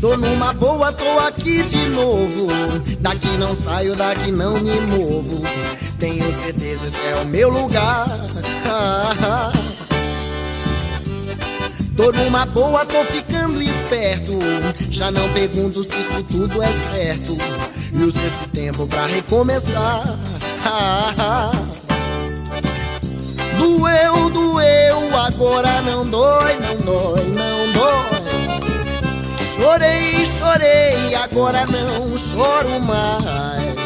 Tô numa boa, tô aqui de novo. Daqui não saio, daqui não me movo. Tenho certeza esse é o meu lugar. Tô numa boa, tô ficando esperto. Já não pergunto se isso tudo é certo. E uso esse tempo pra recomeçar. Doeu, doeu, agora não dói, não dói, não dói. Chorei, chorei, agora não choro mais.